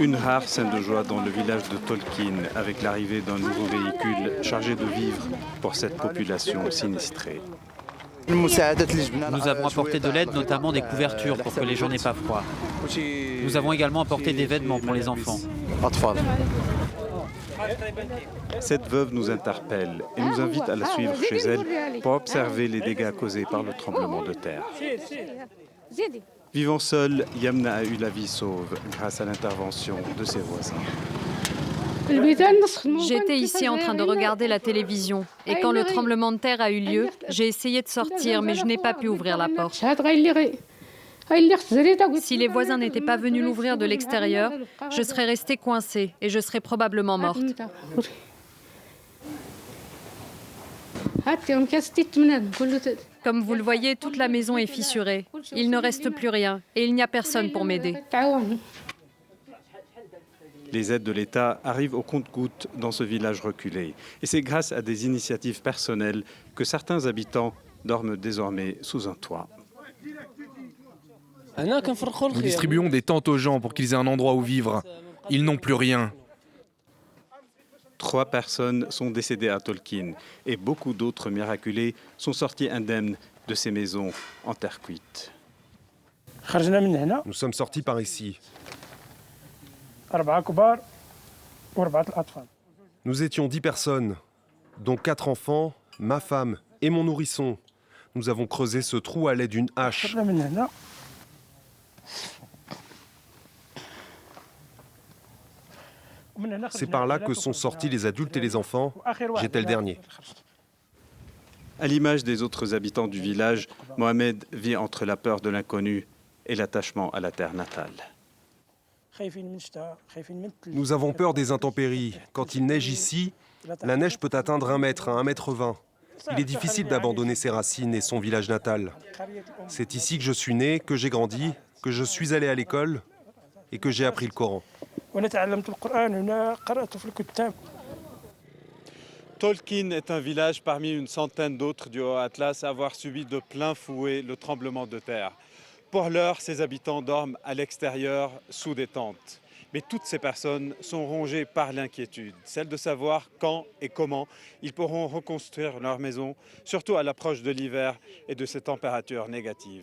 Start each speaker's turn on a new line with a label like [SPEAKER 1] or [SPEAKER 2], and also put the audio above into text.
[SPEAKER 1] Une rare scène de joie dans le village de Tolkien avec l'arrivée d'un nouveau véhicule chargé de vivres pour cette population sinistrée.
[SPEAKER 2] Nous avons apporté de l'aide, notamment des couvertures pour que les gens n'aient pas froid. Nous avons également apporté des vêtements pour les enfants.
[SPEAKER 1] Cette veuve nous interpelle et nous invite à la suivre chez elle pour observer les dégâts causés par le tremblement de terre. Vivant seule, Yamna a eu la vie sauve grâce à l'intervention de ses voisins.
[SPEAKER 3] J'étais ici en train de regarder la télévision et quand le tremblement de terre a eu lieu, j'ai essayé de sortir mais je n'ai pas pu ouvrir la porte. Si les voisins n'étaient pas venus l'ouvrir de l'extérieur, je serais restée coincée et je serais probablement morte. Comme vous le voyez, toute la maison est fissurée. Il ne reste plus rien et il n'y a personne pour m'aider.
[SPEAKER 1] Les aides de l'État arrivent au compte-gouttes dans ce village reculé. Et c'est grâce à des initiatives personnelles que certains habitants dorment désormais sous un toit.
[SPEAKER 4] Nous distribuons des tentes aux gens pour qu'ils aient un endroit où vivre. Ils n'ont plus rien.
[SPEAKER 1] 3 personnes sont décédées à Tolkien et beaucoup d'autres miraculés sont sortis indemnes de ces maisons en terre cuite.
[SPEAKER 5] Nous sommes sortis par ici. Nous étions 10 personnes, dont 4 enfants, ma femme et mon nourrisson. Nous avons creusé ce trou à l'aide d'une hache. C'est par là que sont sortis les adultes et les enfants. J'étais le dernier.
[SPEAKER 1] À l'image des autres habitants du village, Mohamed vit entre la peur de l'inconnu et l'attachement à la terre natale.
[SPEAKER 5] Nous avons peur des intempéries. Quand il neige ici, la neige peut atteindre 1 mètre à 1,20 m. Il est difficile d'abandonner ses racines et son village natal. C'est ici que je suis né, que j'ai grandi, que je suis allé à l'école et que j'ai appris le Coran.
[SPEAKER 1] Tolkien est un village parmi une centaine d'autres du Haut-Atlas à avoir subi de plein fouet le tremblement de terre. Pour l'heure, ses habitants dorment à l'extérieur sous des tentes. Mais toutes ces personnes sont rongées par l'inquiétude, celle de savoir quand et comment ils pourront reconstruire leur maison, surtout à l'approche de l'hiver et de ces températures négatives.